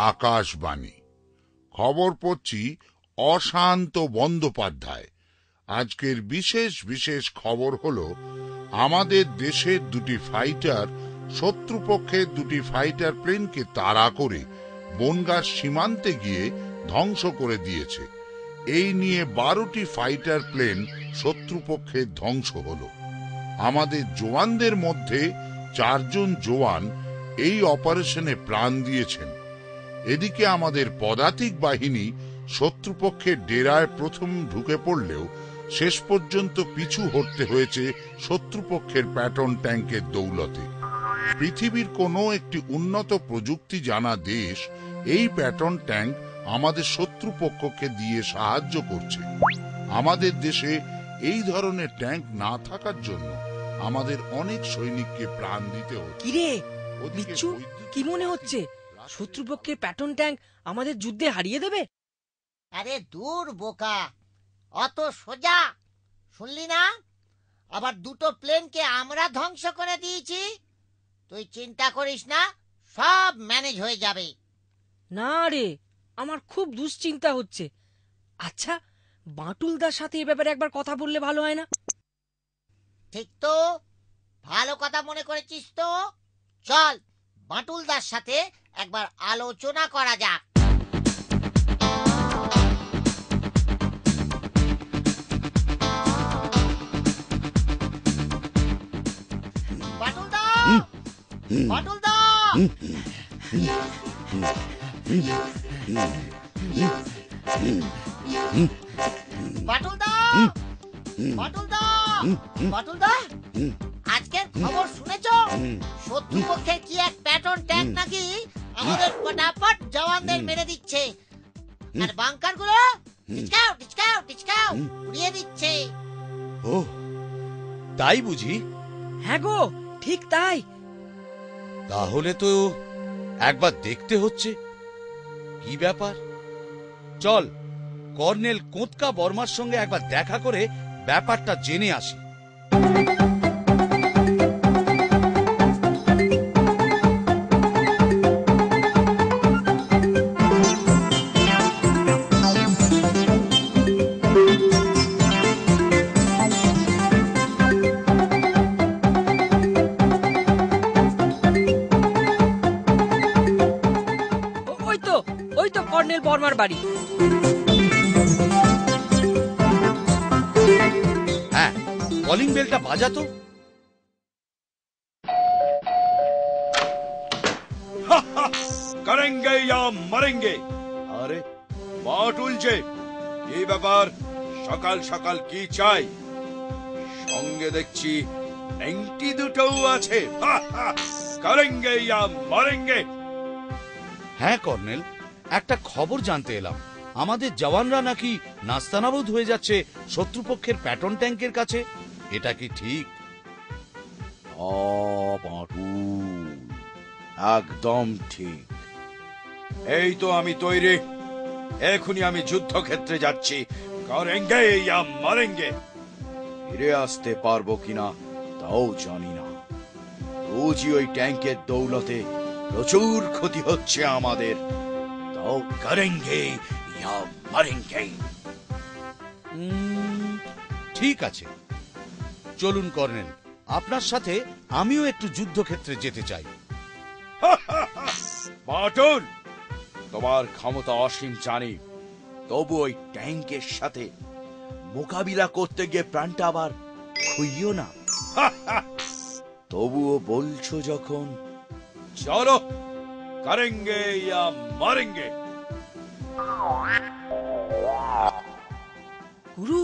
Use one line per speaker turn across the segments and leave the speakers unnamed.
আকাশবাণী। খবর পড়ছি অশান্ত বন্দ্যোপাধ্যায়। আজকের বিশেষ বিশেষ খবর হলো, আমাদের দেশের দুটি ফাইটার শত্রুপক্ষের দুটি ফাইটার প্লেনকে তাড়া করে বনগাঁ সীমান্তে গিয়ে ধ্বংস করে দিয়েছে। এই নিয়ে 12টি ফাইটার প্লেন শত্রুপক্ষের ধ্বংস হলো। আমাদের জওয়ানদের মধ্যে 4 জন জওয়ান এই অপারেশনে প্রাণ দিয়েছেন। এদিকে আমাদের পদাতিক বাহিনী শত্রুপক্ষের ডেরায় প্রথম ঢুকে পড়লেও শেষ পর্যন্ত পিছু হটতে হয়েছে শত্রুপক্ষের প্যাটন ট্যাঙ্কের দৌলতে। পৃথিবীর কোনো একটি উন্নত প্রযুক্তি জানা দেশ এই প্যাটন ট্যাঙ্ক আমাদের শত্রুপক্ষকে দিয়ে সাহায্য করছে। আমাদের দেশে এই ধরনের ট্যাঙ্ক না থাকার জন্য আমাদের অনেক সৈনিককে প্রাণ দিতে হচ্ছে।
কিরে বিচ্ছু, কি মনে হচ্ছে শত্রুপক্ষের প্যাটন ট্যাঙ্ক আমাদের যুদ্ধে হারিয়ে দেবে?
আরে দূর বোকা, অত সোজা শুনলি না? আবার 2টো প্লেনকে আমরা ধ্বংস করে দিয়েছি। তুই চিন্তা করিস না, সব ম্যানেজ হয়ে যাবে।
না রে, আমার খুব দুশ্চিন্তা হচ্ছে। আচ্ছা, বাঁটুলদার সাথে এ ব্যাপারে একবার কথা বললে ভালো হয় না?
ঠিক তো, ভালো কথা মনে করেছিস তো। চল বাঁটুলদার সাথে একবার আলোচনা করা যাক। বাঁটুলদা, বাঁটুলদা, বাঁটুলদা, বাঁটুলদা, বাঁটুলদা, আজকের খবর শুনেছ? শত্রুপক্ষের কি এক প্যাটন ট্যাঙ্ক নাকি আমাদের ফটাফট জওয়ানদের মেরে দিচ্ছে, আর বাংকার গুলো টিচকাও টিচকাও টিচকাও উড়িয়ে দিচ্ছে।
ও তাই বুঝি?
হ্যাঁ গো, ঠিক তাই।
তাহলে তো একবার দেখতে হচ্ছে কি ব্যাপার। চল কর্নেল কোঁতকা বর্মার সঙ্গে একবার দেখা করে ব্যাপারটা জেনে আসি।
ওই তো কর্নেল বর্মার বাড়ি।
হ্যাঁ, কলিং বেলটা বাজাতো।
করেঙ্গে ইয়া মরেঙ্গে। আরে বাঁটুল যে, এই ব্যাপার, সকাল সকাল কি চাই? সঙ্গে দেখছি নেংটি দুটোও আছে। করেঙ্গে ইয়া মরেঙ্গে।
হ্যাঁ কর্নেল, একটা খবর জানতে এলাম। আমাদের জওয়ানরা নাকি নাস্তানাবুদ হয়ে যাচ্ছে শত্রুপক্ষের প্যাটন ট্যাঙ্কের কাছে। এটা কি ঠিক?
বাঁটুল, একদম ঠিক। এই তো আমি তৈরি, এখনই আমি যুদ্ধক্ষেত্রে যাচ্ছি। করেঙ্গে ইয়া মরেঙ্গে। ফিরে আসতে পারবো কিনা তাও জানি না। রোজই ওই ট্যাঙ্কের দৌলতে প্রচুর ক্ষতি হচ্ছে আমাদের। তাও করেঙ্গে ইয়া মরেঙ্গে।
ঠিক আছে, চলুন কর্নেল, আপনার সাথে আমিও একটু যুদ্ধক্ষেত্রে যেতে চাই।
বাঁটুল, তোমার ক্ষমতা অসীম জানি, তবু ওই ট্যাঙ্কের সাথে মোকাবিলা করতে গিয়ে প্রাণটা আবার খুইও না। তবুও বলছো যখন, চলো করেঙ্গে ইয়া মরেঙ্গে।
গুরু,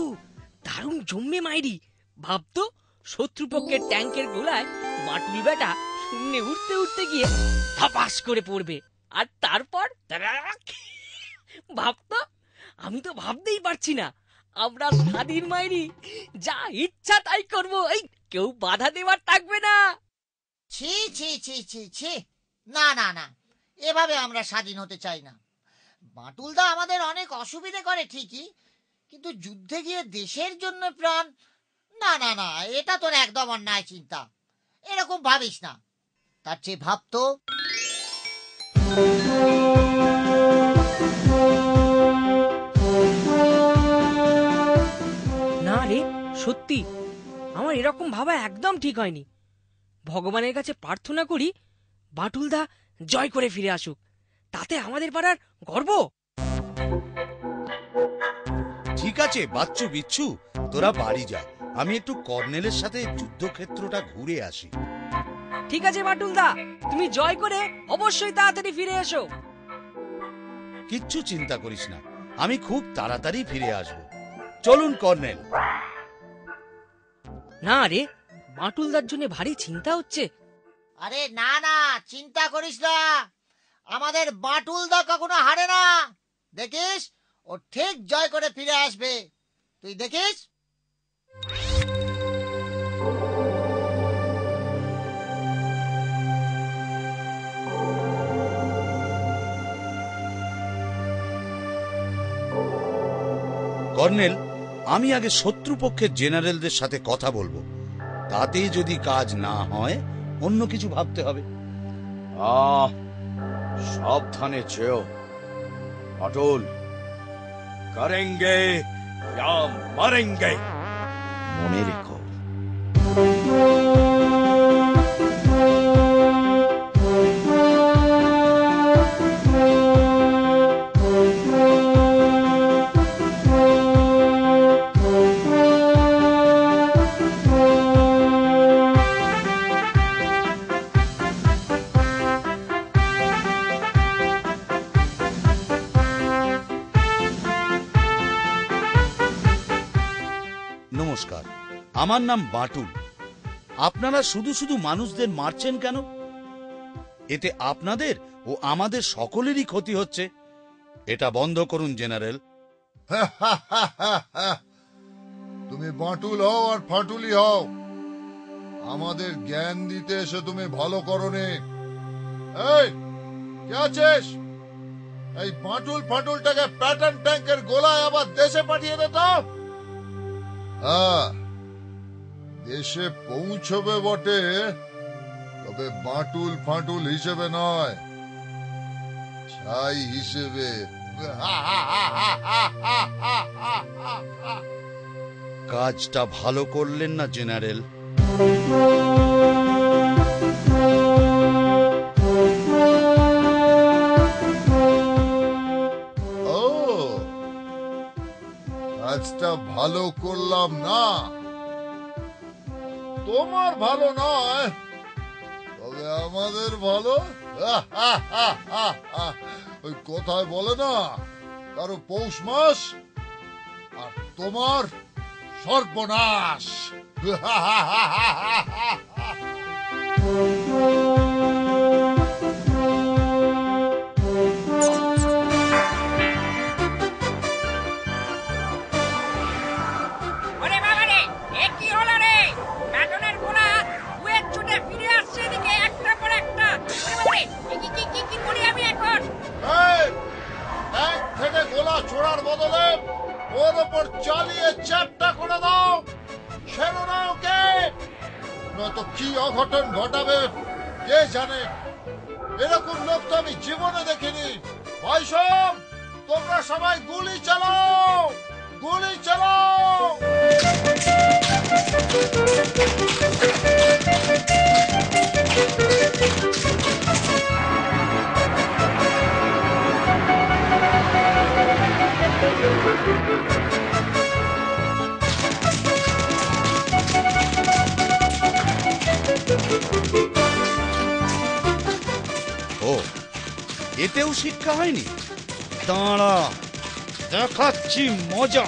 দারুণ জম্মে মাইরি। ভাবতো শত্রুপক্ষের ট্যাঙ্কের গোলায় বাঁটুল বেটা শূন্যে উঠতে উঠতে গিয়ে ফাপাস করে পড়বে, আর তারপর ভাবতো। আমি তো ভাবতেই পারছি না। আমরা স্বাধীন মাইরি, যা ইচ্ছা তাই করবো, এই কেউ বাধা দেওয়ার থাকবে না।
ছি ছি ছি ছি ছি, না না না, এভাবে আমরা স্বাধীন হতে চাই না। বাঁটুলদা আমাদের অনেক অসুবিধে করে ঠিকই, কিন্তু যুদ্ধে গিয়ে দেশের জন্য প্রাণ, না না না, এটা তোর একদম অন্যায় চিন্তা। এরকম ভাবিস না, তার চেয়ে ভাবতো
সত্যি আমার এরকম ভাবা একদম ঠিক হয়নি। ভগবানের কাছে প্রার্থনা করি বাটুলদা জয় করে ফিরে আসুক, তাতে আমাদের পাড়ার গর্ব।
ঠিক আছে বাচ্চু বিচ্ছু, তোরা বাড়ি যা, আমি একটু কর্নেলের সাথে যুদ্ধক্ষেত্রটা ঘুরে আসি।
ঠিক আছে বাটুলদা, তুমি জয় করে অবশ্যই তাড়াতাড়ি ফিরে এসো।
কিচ্ছু চিন্তা করিস না, আমি খুব তাড়াতাড়ি ফিরে আসব। চলুন কর্নেল।
না রে, বাটুলদার জন্য ভারী চিন্তা হচ্ছে।
আরে না না, চিন্তা করিস না, আমাদের বাটুলদা কখনো হারে না। দেখিস ও ঠিক জয় করে ফিরে আসবে, তুই দেখিস।
কর্নেল, আমি আগে শত্রুপক্ষের জেনারেলদের সাথে কথা বলবো, তাতে যদি কাজ না হয় অন্য কিছু ভাবতে হবে।
সাবধানে যেও অটল, করেঙ্গে ইয়া মরেঙ্গে, মনে রেখো।
নমস্কার, আমার নাম বাটুল। আপনারা শুধু শুধু মানুষদের মারছেন কেন? এতে আপনাদের ও আমাদের সকলেরই ক্ষতি হচ্ছে। এটা বন্ধ করুন জেনারেল।
তুমি বাটুল হও আর ফাটুলি হও, আমাদের জ্ঞান দিতে এসে তুমি ভালো করোনি। এই কে আছিস? এই বাটুল ফাটুলটাকে প্যাটার্ন ট্যাঙ্কের গোলায় আবার দেশে পাঠিয়ে দে তো। হ্যাঁ, দেশে পৌঁছবে বটে, তবে বাটুল ফাটুল হিসেবে নয়, ছাই হিসেবে।
কাজটা ভালো করলেন না জেনারেল।
ও, কাজটা ভালো করলাম না, তোমার ভালো নয়, তবে আমাদের ভালো। ওই কথায় বলে না, কারো পৌষ মাস আর তোমার সর্বনাশ।
ওরে বাবা রে, এ কি হলো রে? প্যাটনের গোলা বুয়ের ছুটে ফিরে আসছে এদিকে একটা পর একটা। ওরে বাবা রে, কি করি আমি এখন?
এই, ট্যাঙ্ক থেকে গোলা ছোড়ার বদলে ওর ওপর চালিয়ে চ্যাপটা করে দাও, ছেড়ো না ওকে, নয়তো কি অঘটন ঘটাবে কে জানে। এরকম লোক তো আমি জীবনে দেখিনি। ভাই সব, তোমরা সবাই গুলি চালাও, গুলি চালাও।
ও, এতেও শিক্ষা হয়নি? দাঁড়া, দেখাচ্ছি মজা।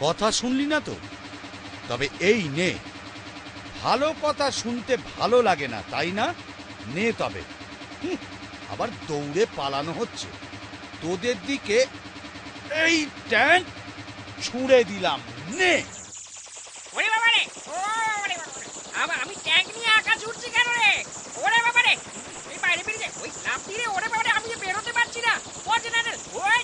কথা শুনলি না তো? তবে এই নে, ভালো কথা শুনতে ভালো লাগে না তাই না? নে তবে। আবার দৌড়ে পালানো হচ্ছে। তোদের দিকে এই ট্যাঙ্ক ছুঁড়ে দিলাম, নে।
ওরে বাবা রে, আবার আমি ট্যাঙ্ক নিয়ে আকাশ উঠছি কেন রে? ওরে বাবা রে, এই বাইরে বেরিয়ে ওই লাফ দিয়ে ওরে বাবা রে, আমি বেরোতে পারছি না। অর্জনাদের ওই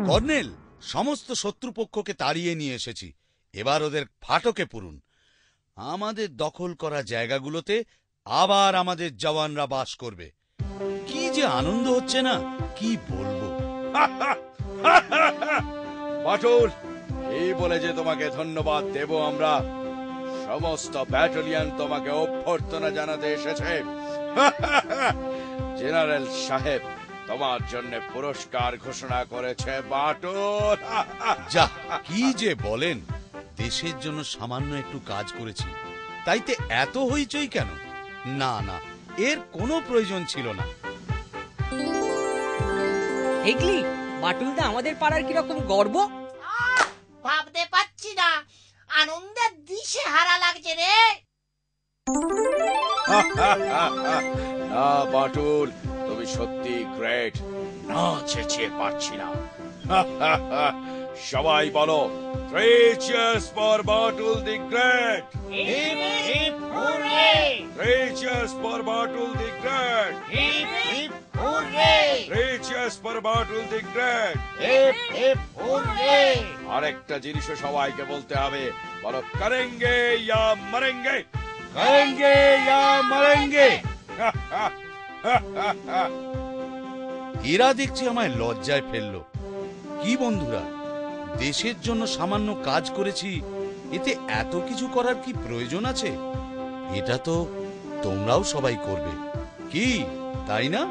কর্নেল, সমস্ত শত্রুপক্ষকে তাড়িয়ে নিয়ে এসেছি। এবার ওদের ফাটকে পুরুন। আমাদের দখল করা জায়গাগুলোতে আবার আমাদের জওয়ানরা বাস করবে। কি যে আনন্দ হচ্ছে না, কি বলবো।
বাটুল, এই বলে যে তোমাকে ধন্যবাদ দেব আমরা। সমস্ত ব্যাটালিয়ন তোমাকে অভ্যর্থনা জানাতে এসেছে। জেনারেল সাহেব তোমার জন্য পুরস্কার ঘোষণা করেছে বাটুল।
যা, কি যে বলেন। দেশের জন্য সামান্য একটু কাজ করেছি, তাইতে এত হইচই কেন? না না, এর কোনো প্রয়োজন ছিল না।
দেখলি বাটুলদা আমাদের পাড়ার কিরকম গর্ব।
ভাবতে পারছি না, আনন্দের দিশে হারা লাগছে রে।
না বাটুল, তুমি সত্যি গ্রেট। না চেঁচিয়ে পারছি না। সবাই বলো, 3 cheers for Batul the Great! 3 cheers for Batul the Great! 3 cheers for Batul the Great! আরেকটা জিনিসও সবাইকে বলতে হবে, বলো করেঙ্গে ইয়া মরেঙ্গে।
করেঙ্গে ইয়া মরেঙ্গে। এরা দেখছি আমায় লজ্জায় ফেললো। কি বন্ধুরা, দেশের জন্য সামান্য কাজ করেছি, এতে এত কিছু করার কি প্রয়োজন আছে? এটা তো তোমরাও সবাই করবে, কি তাই না?